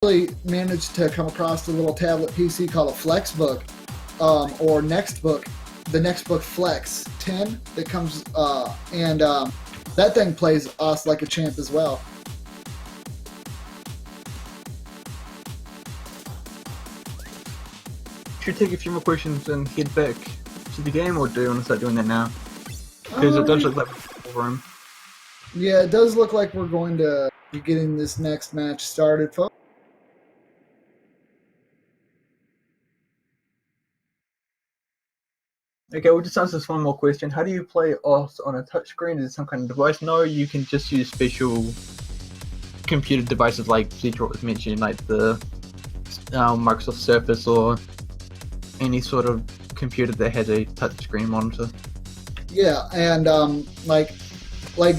Really managed to come across a little tablet PC called a Flexbook, or Nextbook, the Nextbook Flex 10 that comes, and that thing plays us like a champ as well. Should we take a few more questions and head back to the game, or do you want to start doing that now? Because it does look like we're room. Yeah, it does look like we're going to be getting this next match started, folks. Okay, we'll just answer this one more question. How do you play OS on a touchscreen? Is it some kind of device? No, you can just use special computer devices like Zedrot was mentioned, like the Microsoft Surface or any sort of computer that has a touchscreen monitor. Yeah, and like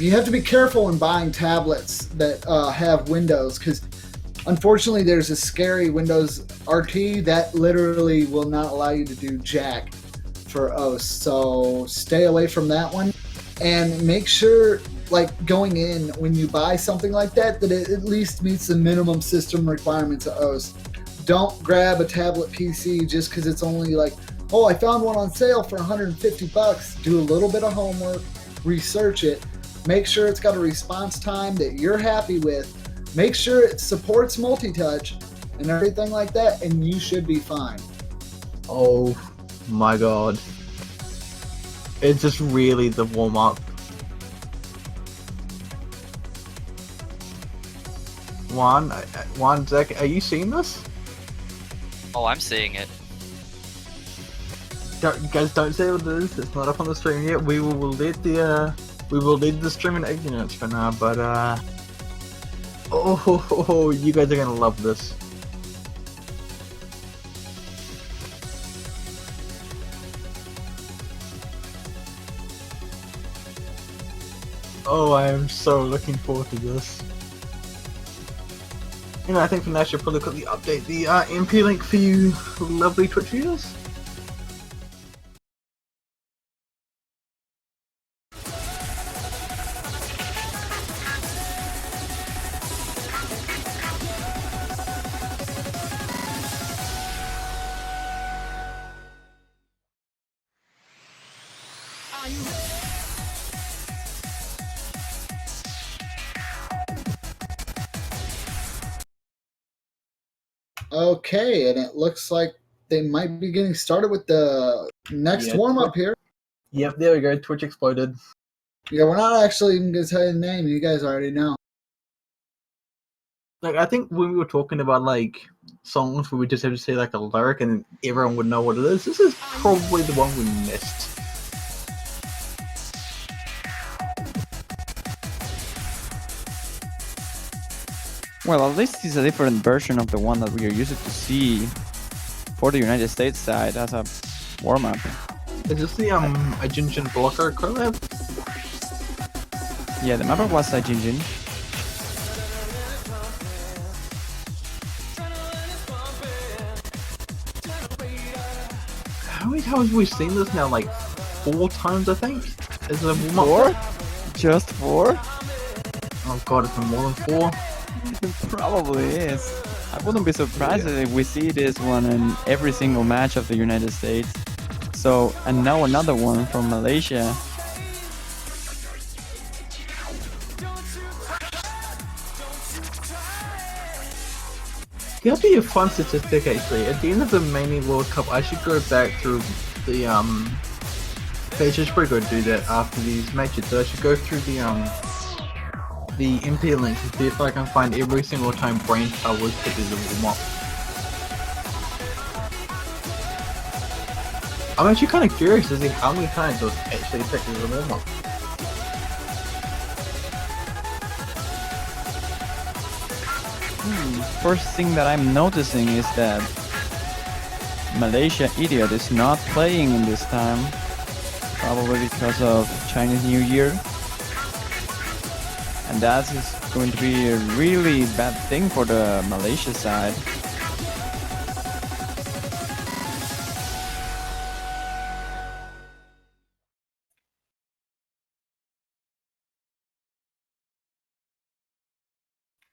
you have to be careful when buying tablets that have Windows, because unfortunately there's a scary Windows RT that literally will not allow you to do jack for OS. So stay away from that one, and make sure, like, going in when you buy something like that, that it at least meets the minimum system requirements of OS. Don't grab a tablet PC just because it's only like, oh, I found one on sale for 150 bucks. Do a little bit of homework, research it, make sure it's got a response time that you're happy with, make sure it supports multi-touch and everything like that, and you should be fine. Oh my god. It's just really the warm-up. Juan, Zach, are you seeing this? Oh, I'm seeing it. Guys, don't say what it is. It's not up on the stream yet. We will leave the stream in ignorance for now. But you guys are gonna love this. Oh, I am so looking forward to this. You know, I think for now I should probably quickly update the MP link for you lovely Twitch viewers. Okay, and it looks like they might be getting started with the next warm-up here. Yep, there we go. Twitch exploded. Yeah, we're not actually even going to tell you the name. You guys already know. Like, I think when we were talking about, like, songs where we just have to say, like, a lyric and everyone would know what it is, this is probably the one we missed. Well, at least it's a different version of the one that we are used to see for the United States side as a warm-up. Is this the Ajinjin Blocker collab? Yeah, the mapper was a Jinjin. How many times have we seen this now? Like 4 times, I think? Is it a warm-up? 4? Just 4? Oh god, it's been more than 4. It probably is. I wouldn't be surprised if we see this one in every single match of the United States. So, and now another one from Malaysia. That'd be a fun statistic, actually. At the end of the Mania World Cup, I should go back through the page. I should probably go do that after these matches. So I should go through the MP links and see if I can find every single time Brain Power was put as a warm-up. I'm actually kind of curious to see how many times it was actually picked as a warm-up. First thing that I'm noticing is that Malaysia Idiot is not playing in this time, probably because of Chinese New Year. And that is going to be a really bad thing for the Malaysia side.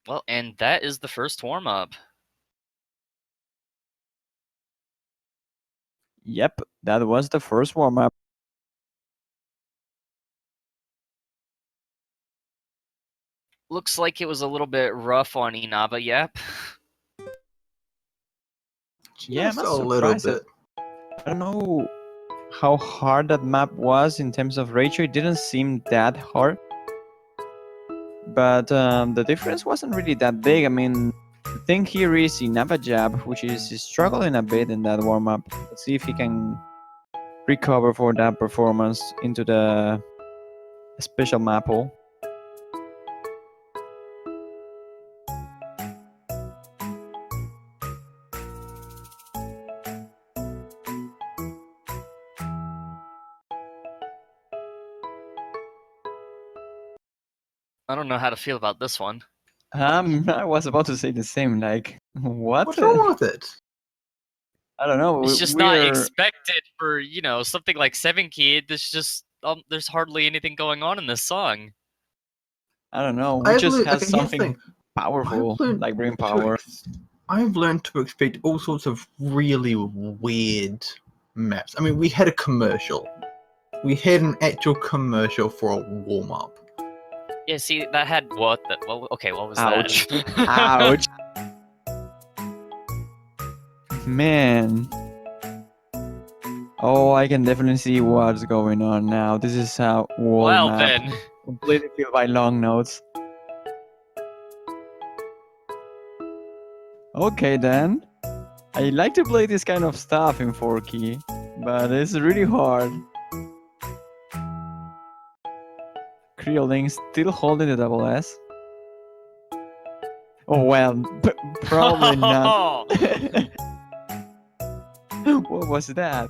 Well, and that is the first warm-up. Yep, that was the first warm-up. Looks like it was a little bit rough on Inaba, yep. Yeah, I'm Just not a little surprised. bit. I don't know how hard that map was in terms of ratio. It didn't seem that hard. But the difference wasn't really that big. I mean, the thing here is Inaba Jab, which is struggling a bit in that warm-up. Let's see if he can recover for that performance into the special maple. I don't know how to feel about this one. I was about to say the same. Like, what? What's wrong with it? I don't know. It's just not expected for, you know, something like 7 Key. There's just there's hardly anything going on in this song. I don't know. I We have just learned- have okay, here's the something thing. powerful, I've learned like brain to power. I've learned to expect all sorts of really weird maps. I mean, we had a commercial. We had an actual commercial for a warm-up. Yeah, see, that had what? Well, okay, what was Ouch. that? Ouch. Man. Oh, I can definitely see what's going on now. This is a wall Well map, then. completely filled by long notes. Okay then. I like to play this kind of stuff in 4 key, but it's really hard. Creoling still holding the double S. Oh well, probably not. What was that?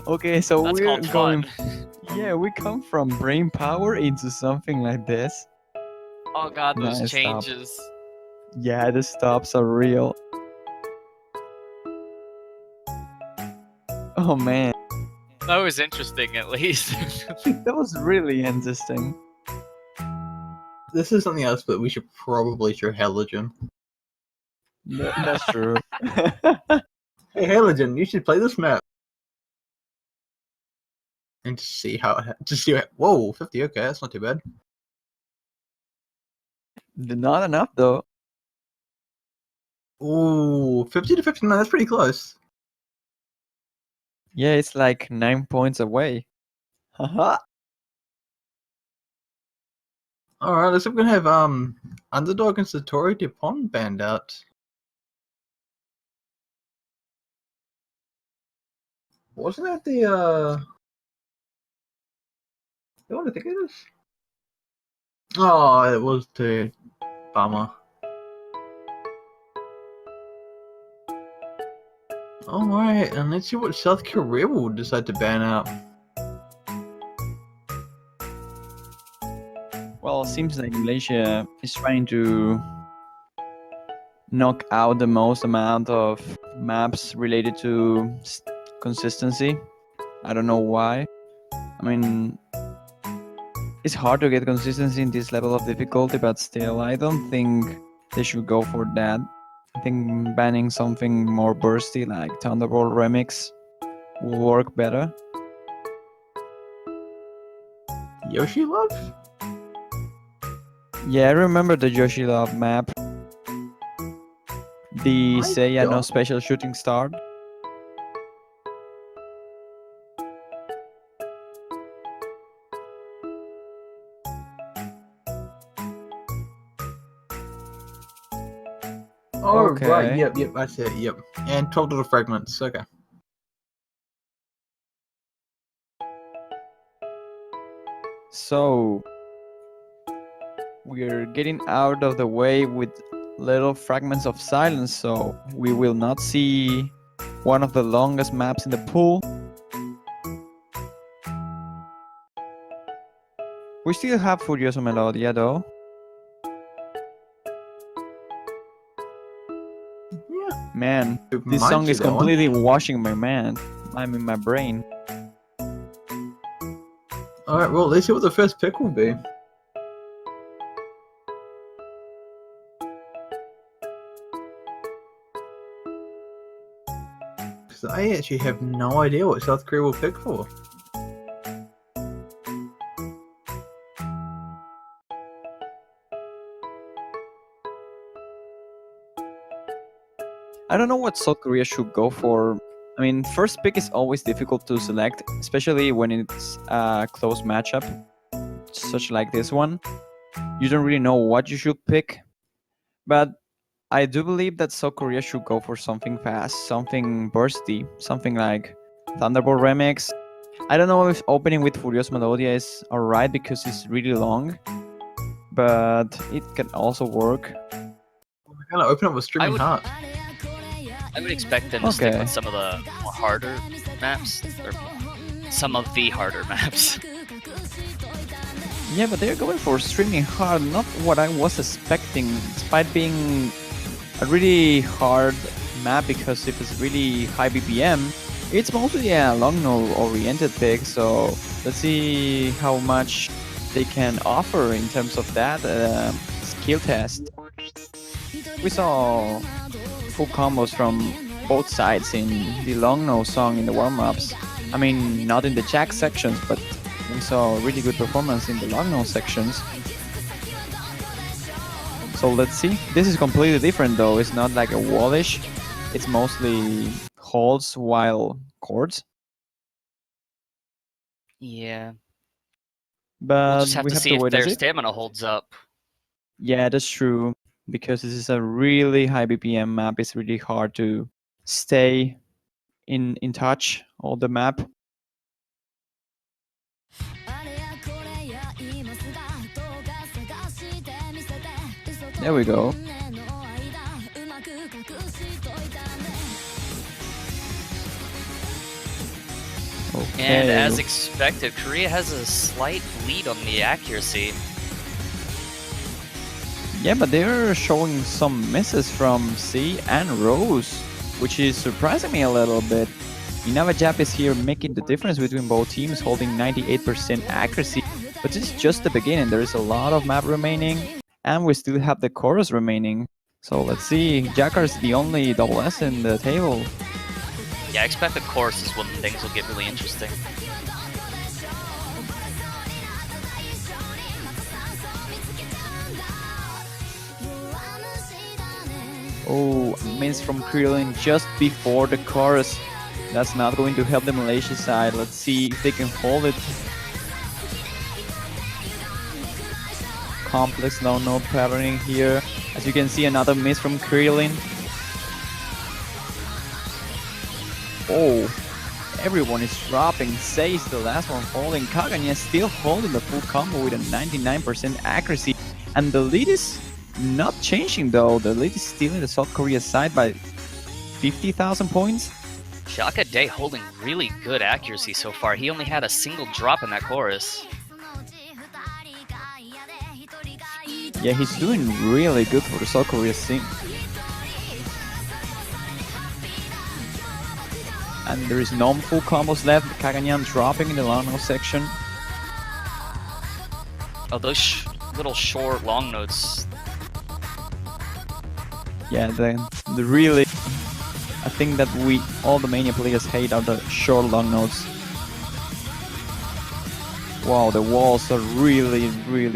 Okay, so That's we're called going. fun. Yeah, we come from brain power into something like this. Oh god, those Nice stop. changes. Yeah, the stops are real. Oh man, That was interesting, at least. that was really interesting. This is something else, but we should probably show Halogen. That's true. Hey, Halogen, you should play this map. And to see how whoa, 50, okay, that's not too bad. Not enough though. Ooh, 50 to 59, that's pretty close. Yeah, it's like 9 points away. Haha. Alright, looks like we're gonna have Underdog and Satori Dupont banned out. Wasn't that the you want to think of this? Oh, it was the bummer. Alright, and let's see what South Korea will decide to ban out. Well, seems like Malaysia is trying to knock out the most amount of maps related to consistency. I don't know why. I mean, it's hard to get consistency in this level of difficulty, but still, I don't think they should go for that. I think banning something more bursty like Thunderbolt Remix will work better. Yoshi Love? Yeah, I remember the Yoshi Love map. The I Seiya no don't. special shooting star. Oh, right, Okay. yep, that's it, yep. And 12 little fragments, okay. So we're getting out of the way with little fragments of silence, so we will not see one of the longest maps in the pool. We still have Furioso Melodia though. Yeah. Man, It this might song see is that one. completely washing my mind. I'm in my brain. Alright, well, let's see what the first pick will be. because I actually have no idea what South Korea will pick for. I don't know what South Korea should go for. I mean, first pick is always difficult to select, especially when it's a close matchup, such like this one. You don't really know what you should pick, but I do believe that South Korea should go for something fast, something bursty, something like Thunderbolt Remix. I don't know if opening with Furious Melodia is alright because it's really long, but it can also work. We're gonna open up with Streaming would- Heart. I would expect them to stick Okay. with some of the more harder maps, or some of the harder maps. Yeah, but they're going for Streaming Hard, not what I was expecting, despite being a really hard map because if it's really high BPM, it's mostly a long node oriented pick, so let's see how much they can offer in terms of that skill test. We saw full combos from both sides in the long node song in the warm-ups. I mean, not in the jack sections, but we saw really good performance in the long node sections. So let's see. This is completely different though. It's not like a wallish. It's mostly holds while chords. Yeah, But we'll just have we to have see to if wait and their see. stamina holds up. Yeah, that's true. Because this is a really high BPM map. It's really hard to stay in touch all the map. There we go. Okay. And as expected, Korea has a slight lead on the accuracy. Yeah, but they're showing some misses from C and Rose, which is surprising me a little bit. Inava Jap is here making the difference between both teams, holding 98% accuracy. But this is just the beginning. There is a lot of map remaining, and we still have the chorus remaining. So let's see. Jackar's the only double S in the table. Yeah, I expect the chorus is when things will get really interesting. Oh, miss from Krillin just before the chorus. That's not going to help the Malaysia side. Let's see if they can hold it. Complex no patterning here. As you can see, another miss from Krillin. Oh, everyone is dropping. Says the last one falling. Kaganya still holding the full combo with a 99% accuracy. And the lead is not changing though. The lead is still in the South Korea side by 50,000 points. Shaka Day holding really good accuracy so far. He only had a single drop in that chorus. Yeah, he's doing really good for the South Korea scene. And there is no full combos left. Kaganyan dropping in the long node section. Oh, those little short long notes. Yeah, the really, I think that all the Mania players hate are the short long nodes. Wow, the walls are really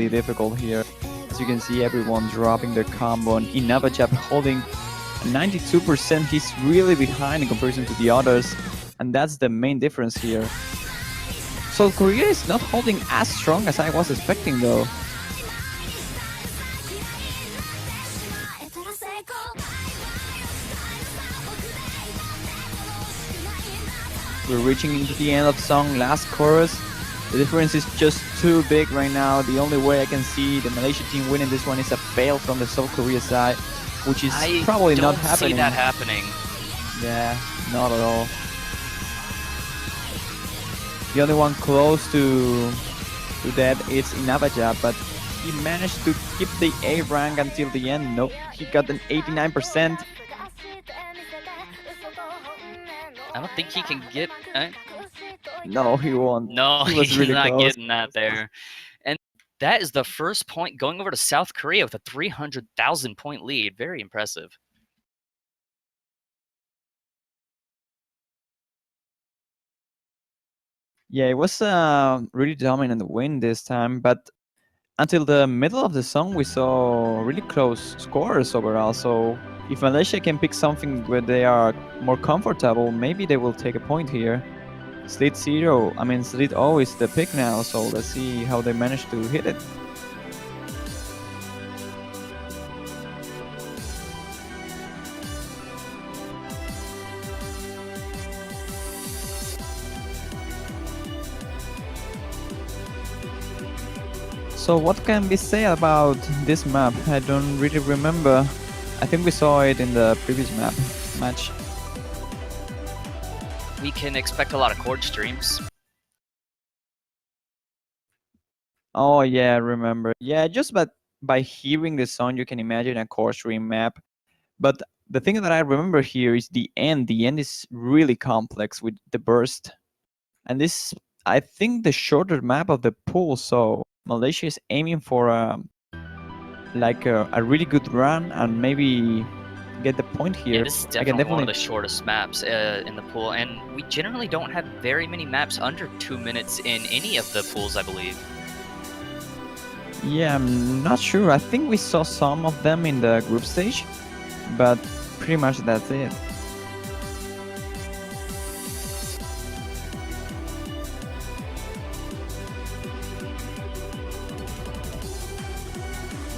difficult here. As you can see, everyone dropping their combo, and Inavajap holding 92%. He's really behind in comparison to the others, and that's the main difference here. South Korea is not holding as strong as I was expecting though. We're reaching into the end of the song, last chorus. The difference is just too big right now. The only way I can see the Malaysia team winning this one is a fail from the South Korea side, which is probably not happening. I don't see that happening. Yeah, not at all. The only one close to that is Inavajap, but he managed to keep the A rank until the end. Nope, he got an 89%. I don't think he can get. No, he won't. No, He was he's really not close. getting that there. And that is the first point going over to South Korea with a 300,000 point lead. Very impressive. Yeah, it was really dominant win this time, but until the middle of the song, we saw really close scores overall. So if Malaysia can pick something where they are more comfortable, maybe they will take a point here. Slit 0, I mean Slit O is the pick now, so let's see how they manage to hit it. So what can we say about this map? I don't really remember. I think we saw it in the previous match. We can expect a lot of chord streams. Oh yeah, I remember. Yeah, just by hearing the song, you can imagine a core stream map. But the thing that I remember here is the end. The end is really complex with the burst, and this I think the shorter map of the pool. So Malaysia is aiming for a really good run and maybe get the point here. Yeah, this is I can definitely one of definitely the shortest maps in the pool, and we generally don't have very many maps under 2 minutes in any of the pools, I believe. Yeah, I'm not sure. I think we saw some of them in the group stage, but pretty much that's it.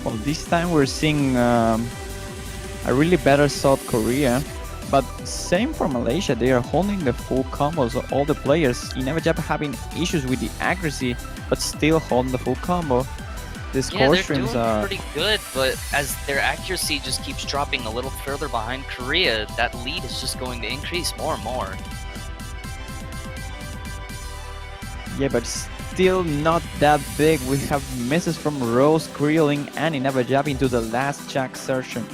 Well, this time we're seeing a really better South Korea, but same for Malaysia. They are holding the full combos. All the players in Jab having issues with the accuracy, but still holding the full combo. The Yeah, score they're streams doing are pretty good, but as their accuracy just keeps dropping a little further behind Korea, that lead is just going to increase more and more. yeah, but still not that big. We have misses from Rose, Krillin, and Jab into the last Jack session.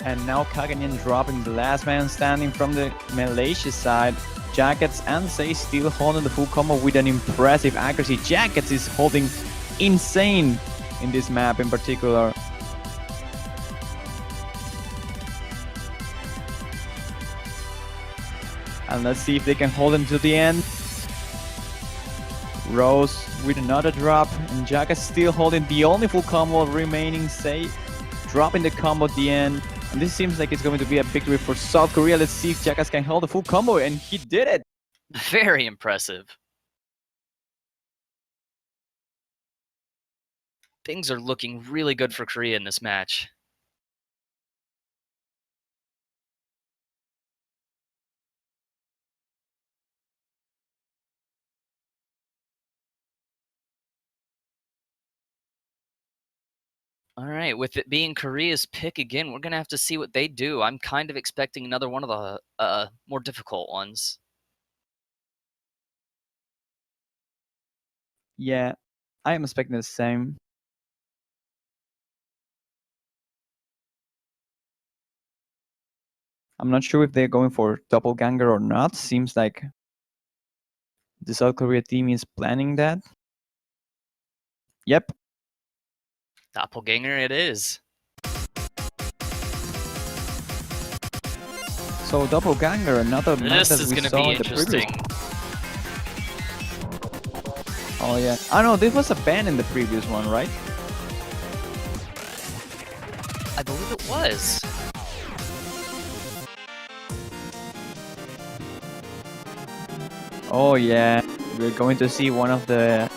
And now Kaganyan dropping the last man standing from the Malaysia side. Jackets and Say still holding the full combo with an impressive accuracy. Jackets is holding insane in this map in particular. And let's see if they can hold him to the end. Rose with another drop, and Jackets still holding the only full combo remaining. Say dropping the combo at the end. And this seems like it's going to be a victory for South Korea. Let's see if Jackass can hold the full combo, and he did it! Very impressive. Things are looking really good for Korea in this match. All right, with it being Korea's pick again, we're going to have to see what they do. I'm kind of expecting another one of the more difficult ones. Yeah, I am expecting the same. I'm not sure if they're going for doppelganger or not. Seems like the South Korea team is planning that. Yep. Doppelganger it is. So doppelganger, another map This that is we going to saw be in the previous. interesting. Oh yeah. Oh no, this was a ban in the previous one, right? I believe it was. Oh yeah, we're going to see one of the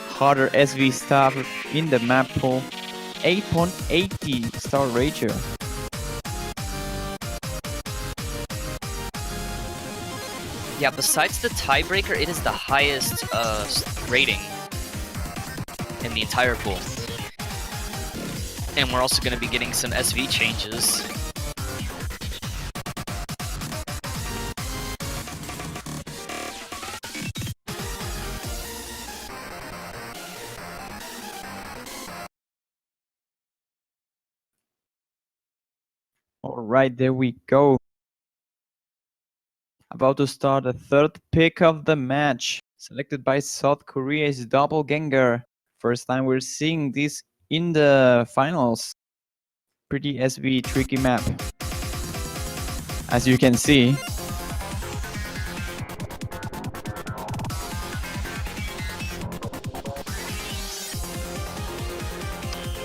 harder SV stuff in the map pool. 8.80 star ratio. Yeah, besides the tiebreaker, it is the highest rating in the entire pool. And we're also going to be getting some SV changes. All right, there we go. About to start the third pick of the match. Selected by South Korea is Doppelganger. First time we're seeing this in the finals. pretty SV tricky map. As you can see.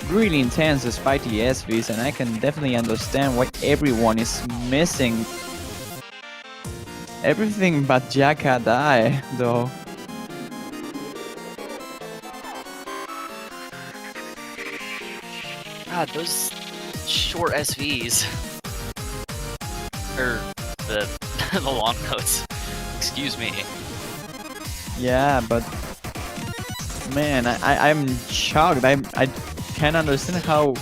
Really intense despite the SVs, and I can definitely understand why everyone is missing everything but Jakadai, though. God, those short SVs. Or the the long notes. Excuse me. Yeah, but man, I'm shocked. I can't understand how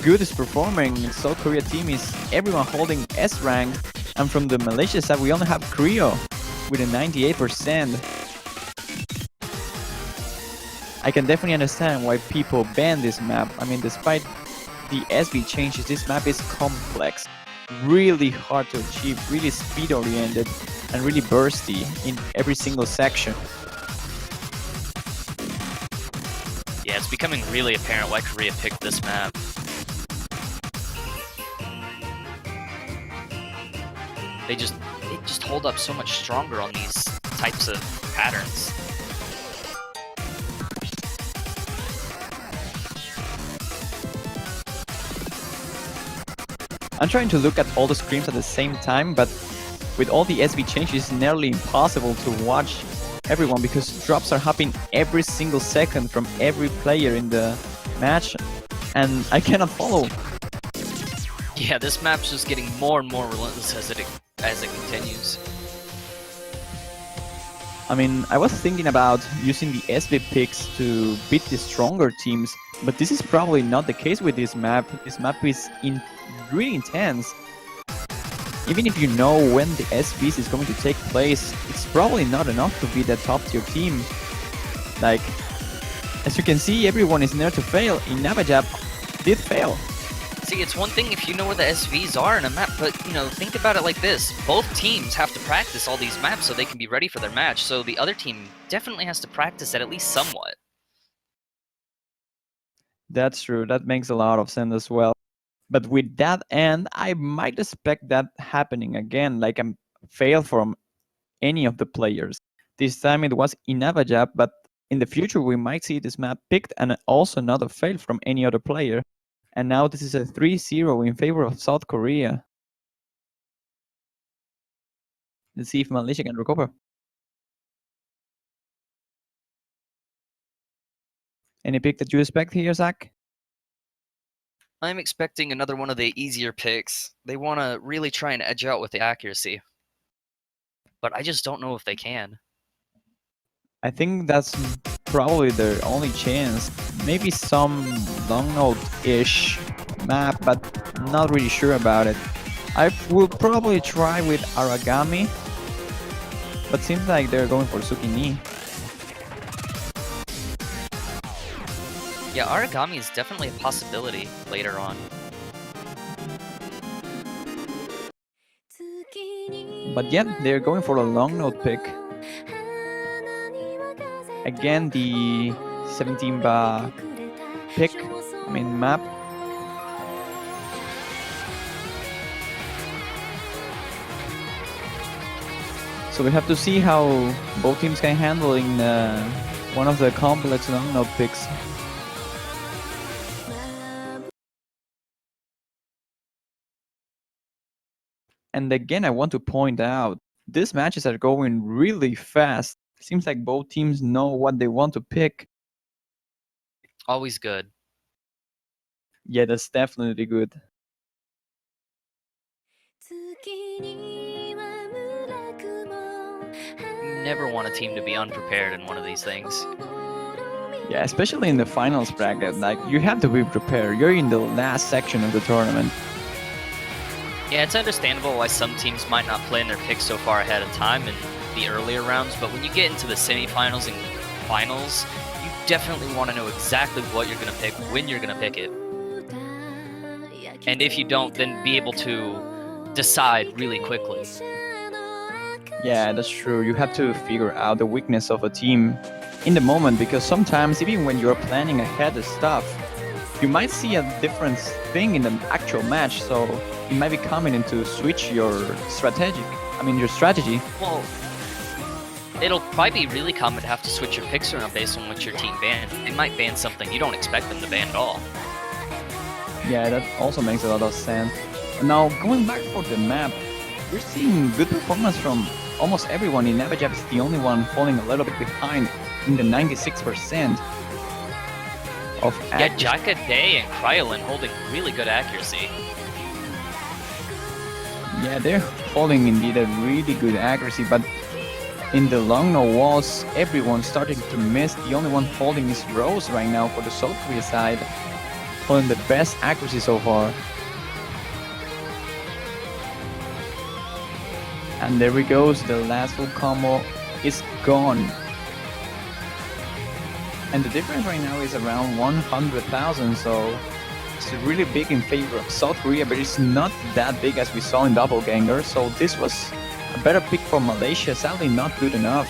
good is performing. South Korea team is everyone holding S rank, and from the Malaysia side we only have Creo with a 98%. I can definitely understand why people ban this map. I mean, despite the SV changes, this map is complex, really hard to achieve, really speed oriented, and really bursty in every single section. Yeah, it's becoming really apparent why Korea picked this map. They just hold up so much stronger on these types of patterns. I'm trying to look at all the screens at the same time, but with all the SV changes, it's nearly impossible to watch everyone because drops are happening every single second from every player in the match, and I cannot follow. Yeah, this map's just getting more and more relentless as it continues. I mean, I was thinking about using the SV picks to beat the stronger teams, but this is probably not the case with this map. This map is really intense. Even if you know when the SVs is going to take place, it's probably not enough to beat that top tier team. Like, as you can see, everyone is near to fail. Inavajab did fail. See, it's one thing if you know where the SVs are in a map, but, you know, think about it like this. Both teams have to practice all these maps so they can be ready for their match, so the other team definitely has to practice it at least somewhat. That's true, that makes a lot of sense as well. But with that end, I might expect that happening again, like a fail from any of the players. This time it was Inavajab, but in the future we might see this map picked and also another fail from any other player. And now this is a 3-0 in favor of South Korea. Let's see if Malaysia can recover. Any pick that you expect here, Zach? I'm expecting another one of the easier picks. They want to really try and edge out with the accuracy. But I just don't know if they can. I think that's probably their only chance. Maybe some long note-ish map, but not really sure about it. I will probably try with Aragami, but seems like they're going for Tsukini. Yeah, Aragami is definitely a possibility later on. But yeah, they're going for a long note pick. Again, the 17-ba pick, map. So we have to see how both teams can handle in one of the complex long note picks. And again, I want to point out, these matches are going really fast. Seems like both teams know what they want to pick. Always good. Yeah, that's definitely good. You never want a team to be unprepared in one of these things. Yeah, especially in the finals bracket. Like, you have to be prepared. You're in the last section of the tournament. Yeah, it's understandable why some teams might not plan their picks so far ahead of time in the earlier rounds, but when you get into the semifinals and finals, you definitely want to know exactly what you're going to pick, when you're going to pick it. And if you don't, then be able to decide really quickly. Yeah, that's true. You have to figure out the weakness of a team in the moment, because sometimes even when you're planning ahead of stuff, you might see a different thing in the actual match. So it might be coming in to switch your strategy. Well, it'll probably be really common to have to switch your picks around based on what your team bans. They might ban something you don't expect them to ban at all. Yeah, that also makes a lot of sense. Now, going back for the map, we're seeing good performance from almost everyone. In Navajab is the only one falling a little bit behind in the 96% of Yeah, accuracy. Jaka Day and Kryolin holding really good accuracy. Yeah, they're holding indeed a really good accuracy, but in the long no walls, everyone's starting to miss. The only one holding is Rose right now for the South Korea side, holding the best accuracy so far. And there he goes, the last full combo is gone. And the difference right now is around 100,000, so it's really big in favor of South Korea, but it's not that big as we saw in Doppelganger, so this was a better pick for Malaysia. Sadly not good enough,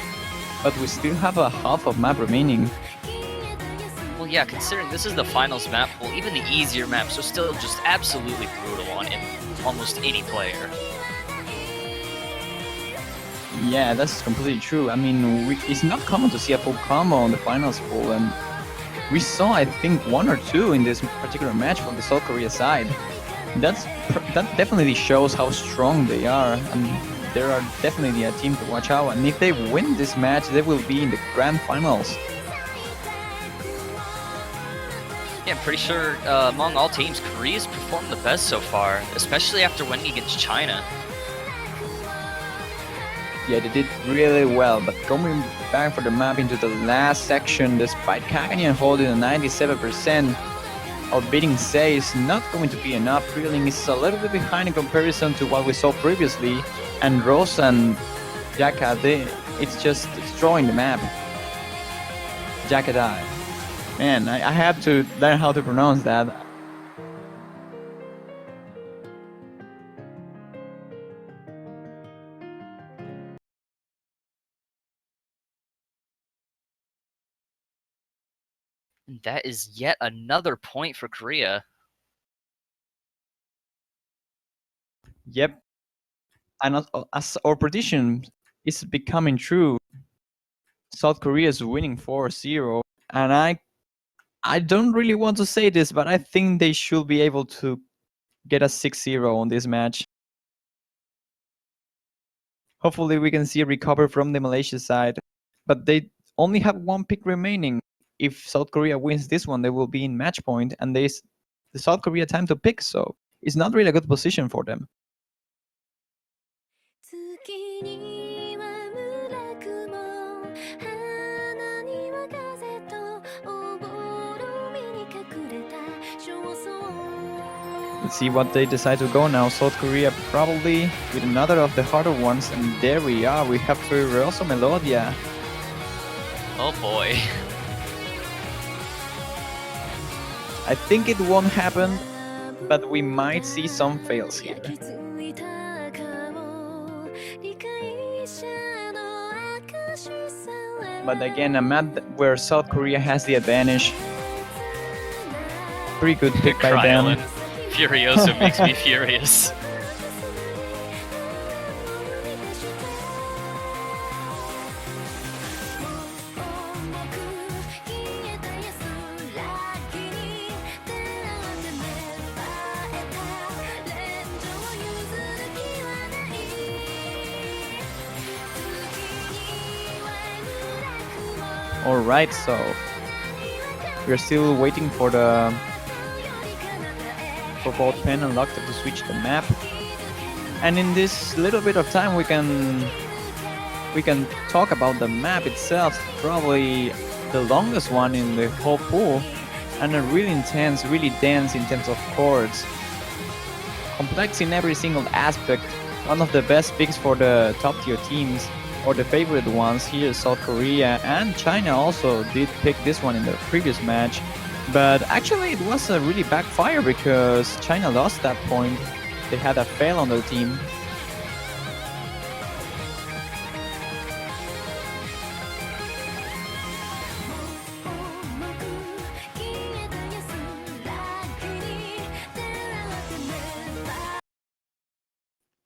but we still have a half of map remaining. Well, yeah, considering this is the finals map, well, even the easier maps are still just absolutely brutal on almost any player. Yeah, that's completely true. I mean, it's not common to see a full combo on the finals pool, and we saw, I think, 1 or 2 in this particular match from the South Korea side. That definitely shows how strong they are, and they are definitely a team to watch out. And if they win this match, they will be in the grand finals. Yeah, I'm pretty sure among all teams, Korea's performed the best so far, especially after winning against China. Yeah, they did really well, but going back for the map into the last section, despite Kaganyan holding a 97% of beating Sei, is not going to be enough. Reeling is a little bit behind in comparison to what we saw previously, and Rose and Jaka, it's just destroying the map. Jakadai. Man, I have to learn how to pronounce that. That is yet another point for Korea. Yep. And as our prediction is becoming true, South Korea is winning 4-0, and I don't really want to say this, but I think they should be able to get a 6-0 on this match. Hopefully we can see a recover from the Malaysia side, but they only have 1 pick remaining. If South Korea wins this one, they will be in match point, and there's the South Korea time to pick, so it's not really a good position for them. Let's see what they decide to go now. South Korea probably with another of the harder ones, and there we are. We have Furioso Melodia. Oh boy. I think it won't happen, but we might see some fails here. But again, a map where South Korea has the advantage. Pretty good pick by them. Furioso makes me furious. Alright, so we're still waiting for both Pen and Locked to switch the map. And in this little bit of time we can talk about the map itself, probably the longest one in the whole pool, and a really intense, really dense in terms of chords. Complex in every single aspect. One of the best picks for the top tier teams, or the favorite ones here. South Korea and China also did pick this one in the previous match, but actually it was a really backfire because China lost that point. They had a fail on their team.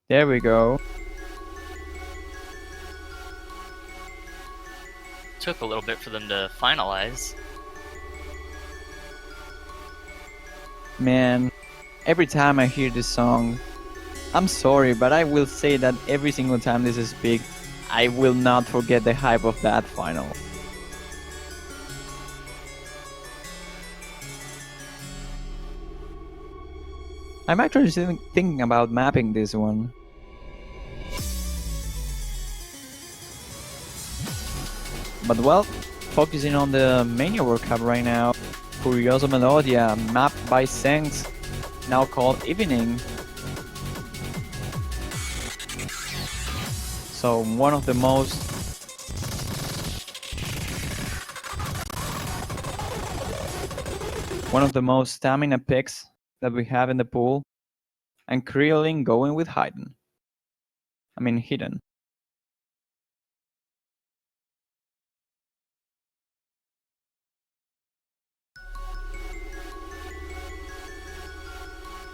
There we go. Took a little bit for them to finalize. Man, every time I hear this song, I'm sorry, but I will say that every single time this is big, I will not forget the hype of that final. I'm actually thinking about mapping this one. But well, focusing on the Mania World Cup right now, Curioso Melodia, mapped by Sengs, now called Evening. So one of the most stamina picks that we have in the pool, and Krillin going with Hidden. Hidden.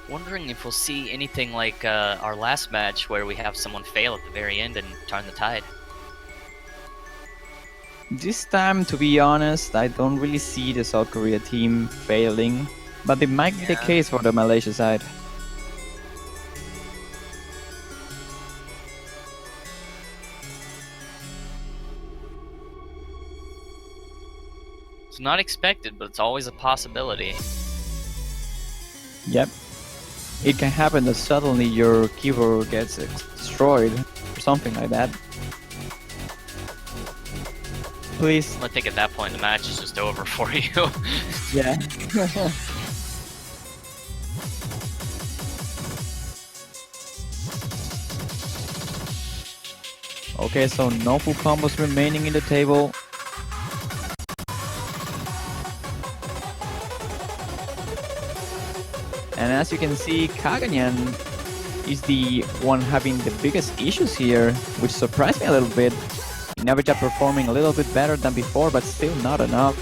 Wondering if we'll see anything like our last match where we have someone fail at the very end and turn the tide. This time, to be honest, I don't really see the South Korea team failing, but it might be the case for the Malaysia side. It's not expected, but it's always a possibility. Yep. It can happen that suddenly your keyboard gets destroyed or something like that. Please. I think at that point the match is just over for you. Yeah. Okay, so no full combos remaining in the table. And as you can see, Kaganyan is the one having the biggest issues here, which surprised me a little bit. Inavija performing a little bit better than before, but still not enough.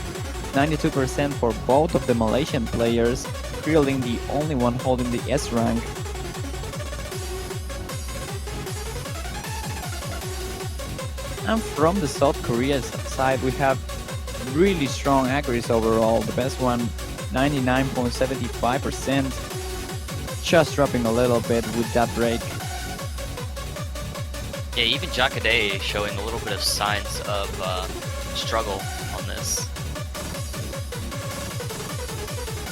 92% for both of the Malaysian players, Krillin the only one holding the S rank. And from the South Korea side, we have really strong accuracy overall. The best one, 99.75%. Just dropping a little bit with that break. Yeah, even Jacade showing a little bit of signs of struggle on this.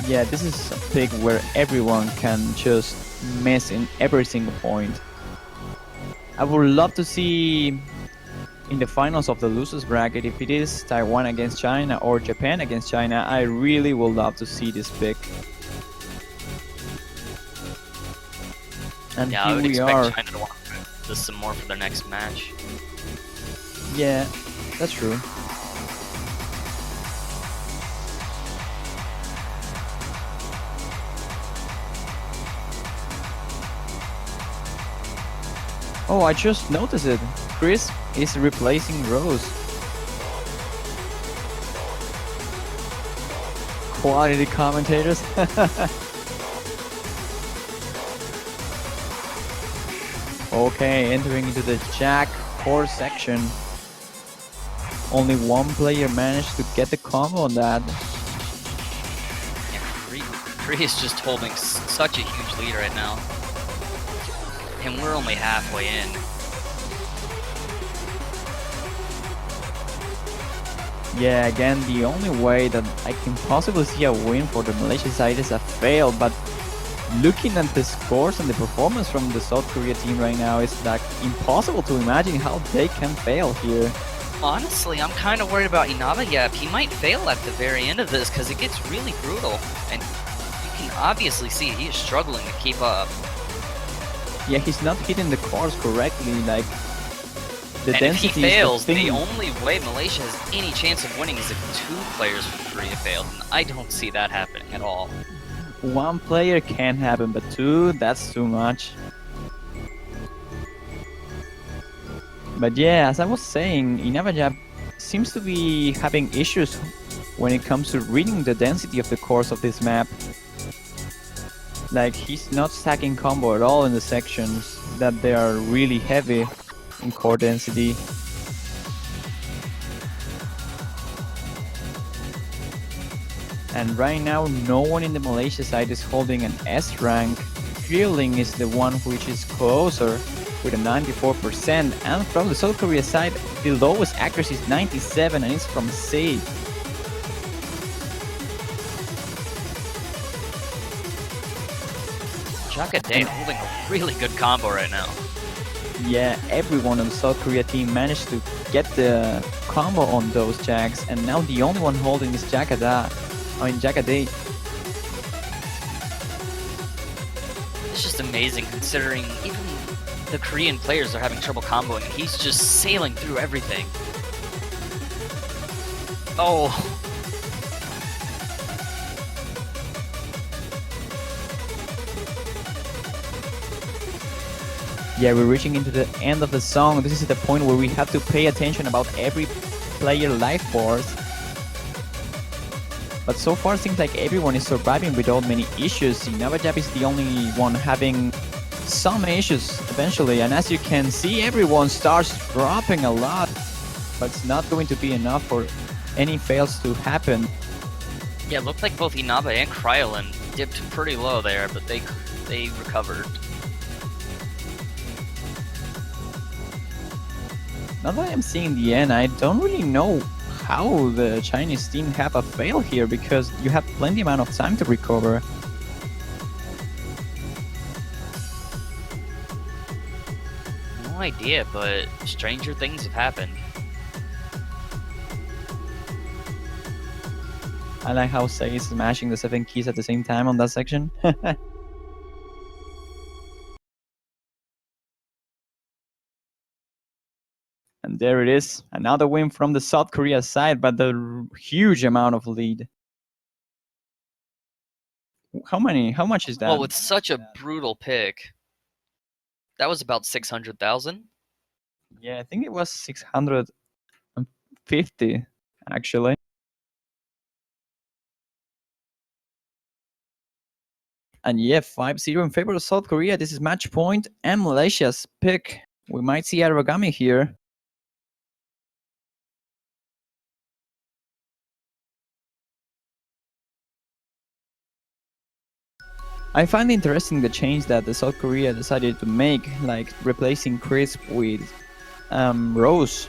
Yeah, this is a pick where everyone can just miss in every single point. I would love to see in the finals of the losers bracket, if it is Taiwan against China or Japan against China, I really would love to see this pick. And yeah, I here would we expect are. China to want this some more for their next match. Yeah, that's true. Oh, I just noticed it. Chris is replacing Rose. Quality commentators. Okay, entering into the Jack core section. Only one player managed to get the combo on that. Yeah, Kree is just holding such a huge lead right now. And we're only halfway in. Yeah, again, the only way that I can possibly see a win for the Malaysia side is a fail, but looking at the scores and the performance from the South Korea team right now, it's like impossible to imagine how they can fail here. Honestly, I'm kind of worried about Inavagap. He might fail at the very end of this because it gets really brutal. And you can obviously see he is struggling to keep up. Yeah, he's not hitting the cores correctly, like the and if he density fails, is the thing. the only way Malaysia has any chance of winning is if 2 players from Korea failed. And I don't see that happening at all. One player can happen, but 2, that's too much. But yeah, as I was saying, Inavajab seems to be having issues when it comes to reading the density of the cores of this map. Like, he's not stacking combo at all in the sections. that they are really heavy in core density. And right now, no one in the Malaysia side is holding an S rank. Drilling is the one which is closer with a 94%. And from the South Korea side, the lowest accuracy is 97 and it's from safe. Jackaday holding a really good combo right now. Yeah, everyone on the South Korea team managed to get the combo on those jacks, and now the only one holding is Jackaday. It's just amazing considering even the Korean players are having trouble comboing and he's just sailing through everything. Oh. Yeah, we're reaching into the end of the song. This is the point where we have to pay attention about every player life force. But so far it seems like everyone is surviving without many issues. Navajab is the only one having some issues eventually, and as you can see, everyone starts dropping a lot, but it's not going to be enough for any fails to happen. Yeah, it looked like both Inaba and Kryolin dipped pretty low there, but they recovered. Now that I'm seeing the end, I don't really know how the Chinese team have a fail here, because you have plenty amount of time to recover. No idea, but stranger things have happened. I like how Sei is smashing the 7 keys at the same time on that section. And there it is, another win from the South Korea side, but the huge amount of lead. How much is that? Well, with such a brutal pick, that was about 600,000. Yeah, I think it was 650 actually. And yeah, 5-0 in favor of South Korea. This is match point and Malaysia's pick. We might see Aragami here. I find interesting the change that the South Korea decided to make, like replacing Crisp with Rose.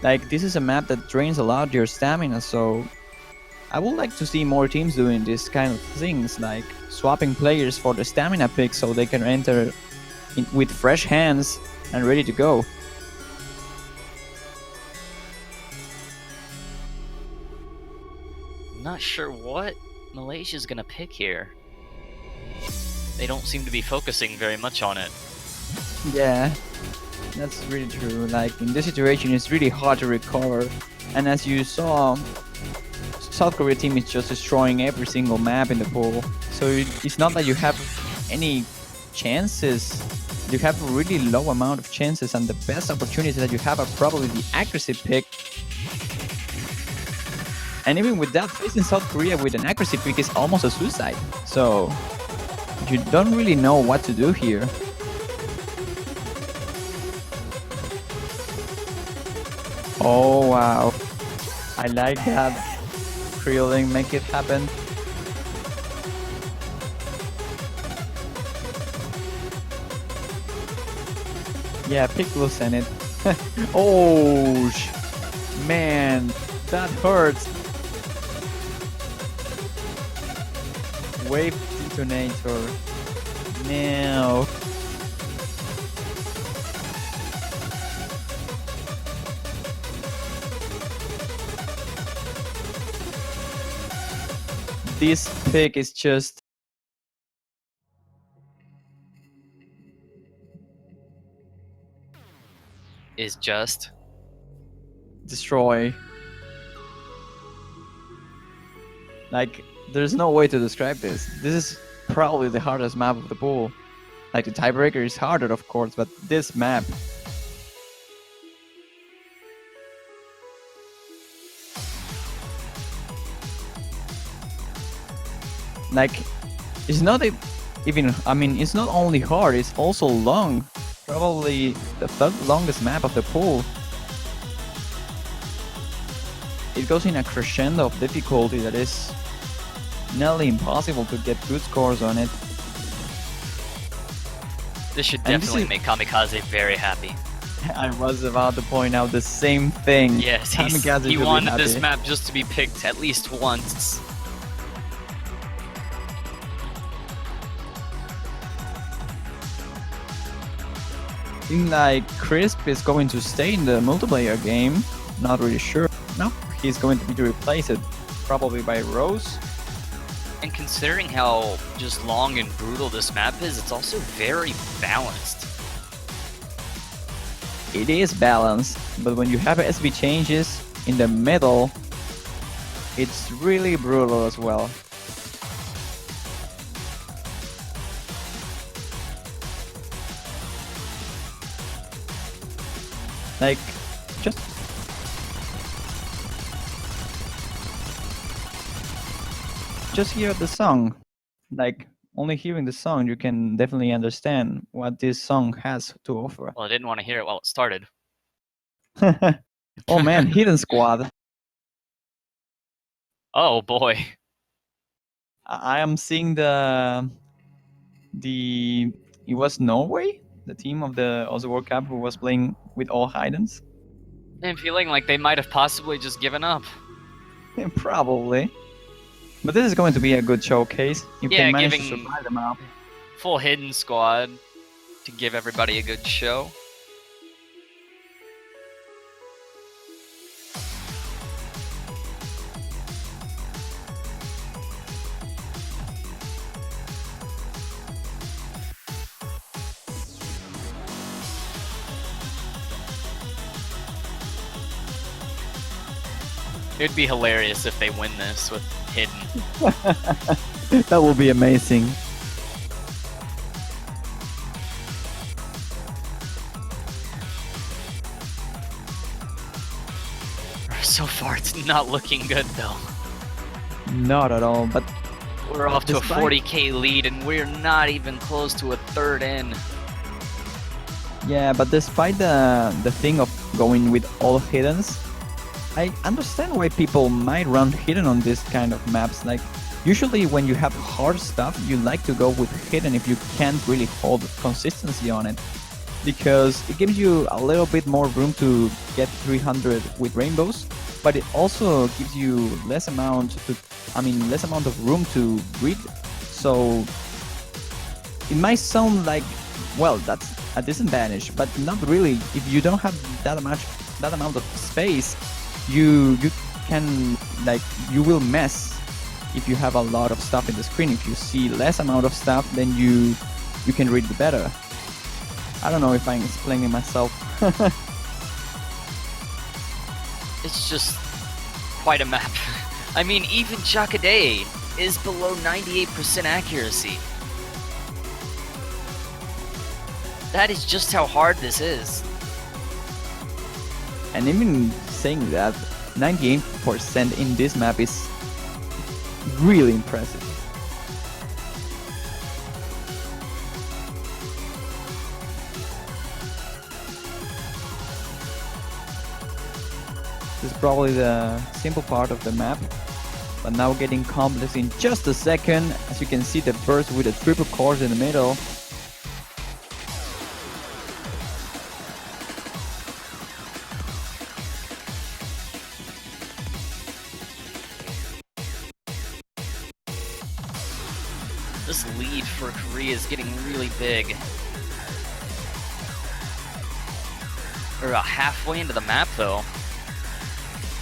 Like, this is a map that drains a lot your stamina, so I would like to see more teams doing this kind of things, like swapping players for the stamina pick so they can enter with fresh hands and ready to go. Not sure what Malaysia's gonna pick here. They don't seem to be focusing very much on it. Yeah, that's really true. Like, in this situation, it's really hard to recover. And as you saw, South Korea team is just destroying every single map in the pool. So it's not that you have any chances. You have a really low amount of chances, and the best opportunities that you have are probably the accuracy pick. And even with that, facing South Korea with an accuracy pick is almost a suicide. So you don't really know what to do here. Oh wow, I like that. Creoling, make it happen. Yeah, pick will send it. Oh, man, that hurts. Wave detonator. No. This pick is just... Is just destroy. Like, there's no way to describe this. This is probably the hardest map of the pool. Like, the tiebreaker is harder, of course, but this map... Like, it's not even, I mean, it's not only hard, it's also long. Probably the third longest map of the pool. It goes in a crescendo of difficulty that is nearly impossible to get good scores on it. This should And this definitely is- make Kamikaze very happy. I was about to point out the same thing. Yes, Kamikaze he should be wanted this happy. map just to be picked at least once. Seems like Crisp is going to stay in the multiplayer game. Not really sure. No, he's going to be replaced probably by Rose. And considering how just long and brutal this map is, it's also very balanced. It is balanced, but when you have SB changes in the middle, it's really brutal as well. Like, just hear the song. Like, only hearing the song, you can definitely understand what this song has to offer. Well, I didn't want to hear it while it started. Oh man, Hidden Squad. Oh boy. I am seeing the it was Norway, the team of the Aussie World Cup who was playing with all Hidens. I'm feeling like they might have possibly just given up. Probably. But this is going to be a good showcase. If Yeah, they manage to giving- survive them out. Full hidden squad to give everybody a good show. It'd be hilarious if they win this with hidden. That will be amazing. So far, it's not looking good though. Not at all, but We're off to a Despite- 40k lead, and we're not even close to a third in. yeah, but despite the thing of going with all hiddens, I understand why people might run hidden on this kind of maps. Like, usually when you have hard stuff, you like to go with hidden if you can't really hold consistency on it, because it gives you a little bit more room to get 300 with rainbows, but it also gives you less amount of room to read. So it might sound like, well, that's a disadvantage, but not really. If you don't have that amount of space, you can, like, you will mess if you have a lot of stuff in the screen. If you see less amount of stuff, then you can read it better. I don't know if I'm explaining myself. It's just quite a map. I mean, even Chakade is below 98% accuracy. That is just how hard this is. And even saying that, 98% in this map is really impressive. This is probably the simple part of the map, but now getting complex in just a second. As you can see, the burst with the triple cores in the middle. This lead for Korea is getting really big. We're about halfway into the map though.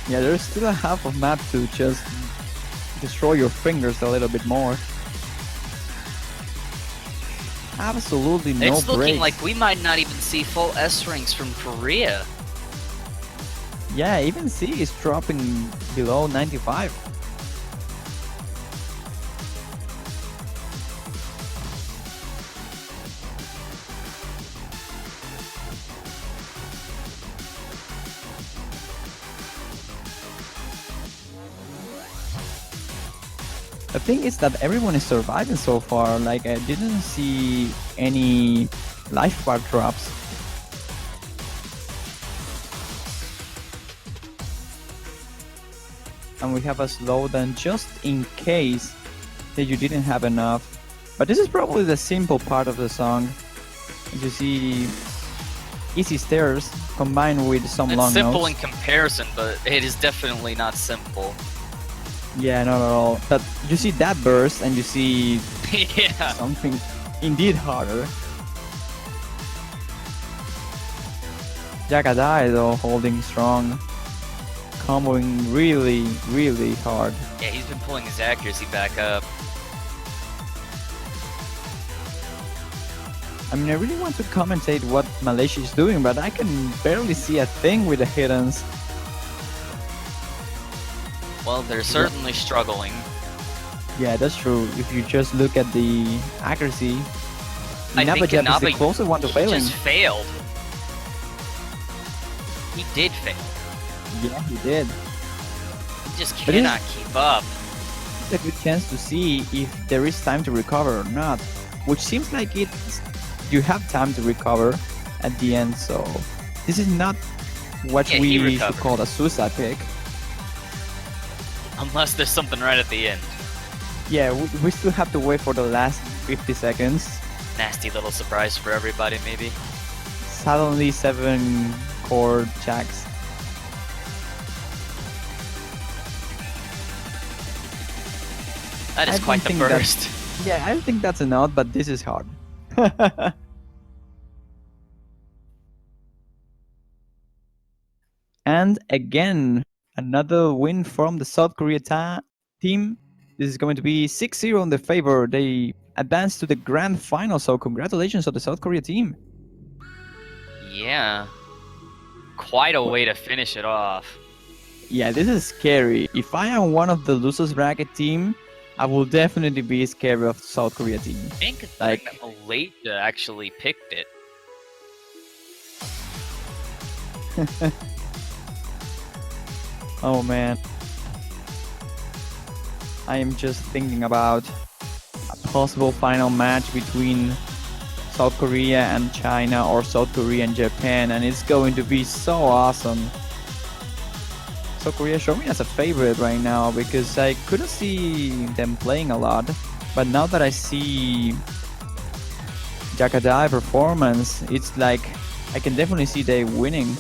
Yeah, there's still a half of map to just destroy your fingers a little bit more. Absolutely no It's looking breaks. like we might not even see full S ranks from Korea. Yeah, even C is dropping below 95. The thing is that everyone is surviving so far. Like, I didn't see any life bar drops. And we have a slowdown just in case that you didn't have enough. But this is probably the simple part of the song. As you see, easy stairs combined with some long It's simple notes. in comparison, but it is definitely not simple. Yeah, not at all. But you see that burst and you see Yeah. something indeed harder. Jakadai though holding strong, comboing really, really hard. Yeah, he's been pulling his accuracy back up. I mean, I really want to commentate what Malaysia is doing, but I can barely see a thing with the hiddens. Well, they're certainly struggling. Yeah, that's true. If you just look at the accuracy, I think Nabajab is the Inaba closest one to failing. just failed. He did fail. Yeah, he did. He just But cannot keep up. It's a good chance to see if there is time to recover or not, which seems like you have time to recover at the end, so this is not what Yeah, he we should recovered. call a suicide pick. Unless there's something right at the end. Yeah, we still have to wait for the last 50 seconds. Nasty little surprise for everybody, maybe. Suddenly 7 chord jacks. That is I quite don't the think that- burst. Yeah, I think that's enough, but this is hard. And again, another win from the South Korea team. This is going to be 6-0 in their favor. They advanced to the grand final, so congratulations to the South Korea team. Yeah. Quite a way to finish it off. Yeah, this is scary. If I am one of the losers bracket team, I will definitely be scared of South Korea team. I think Like- that Malaysia actually picked it. Oh man. I am just thinking about a possible final match between South Korea and China or South Korea and Japan, and it's going to be so awesome. South Korea show me as a favorite right now because I couldn't see them playing a lot, but now that I see Jakadai performance, it's like I can definitely see they winning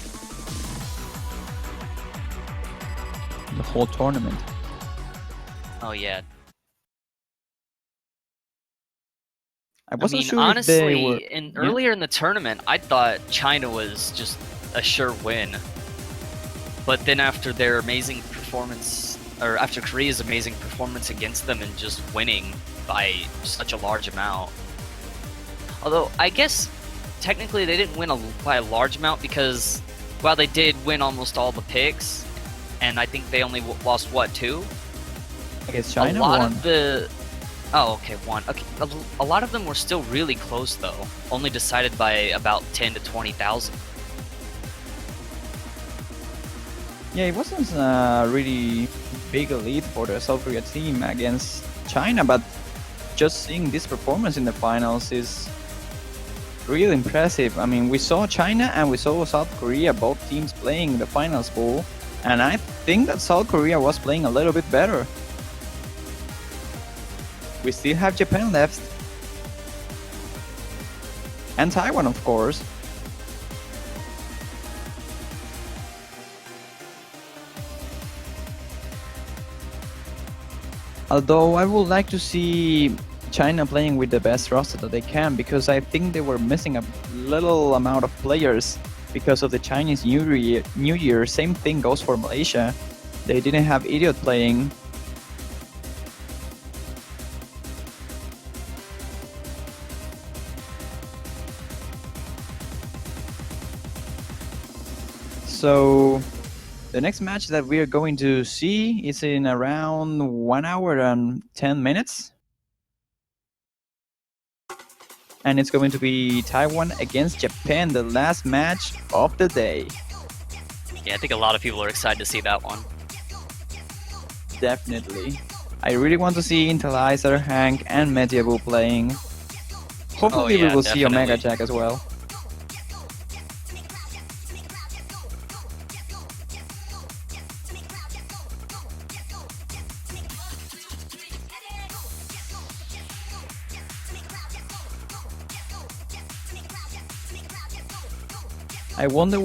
the whole tournament. Oh yeah. I I wasn't mean, sure honestly, if they were. earlier in the tournament, I thought China was just a sure win. But then after their amazing performance, or after Korea's amazing performance against them and just winning by such a large amount. Although, I guess, technically they didn't win by a large amount because, while they did win almost all the picks, and I think they only lost, what, 2? I guess China a lot won. of the okay, 1. Okay, a lot of them were still really close though, only decided by about 10 to 20,000. Yeah, it wasn't a really big lead for the South Korea team against China, but just seeing this performance in the finals is really impressive. I mean, we saw China and we saw South Korea, both teams playing the finals pool, and I think that South Korea was playing a little bit better. We still have Japan left. And Taiwan, of course. Although I would like to see China playing with the best roster that they can, because I think they were missing a little amount of players because of the Chinese New Year. Same thing goes for Malaysia. They didn't have Idiot playing. So the next match that we are going to see is in around 1 hour and 10 minutes. And it's going to be Taiwan against Japan, the last match of the day. Yeah, I think a lot of people are excited to see that one. Definitely. I really want to see Intelizer, Hank, and Mediabu playing. Hopefully, we yeah, will see Omega definitely. Jack as well. I wonder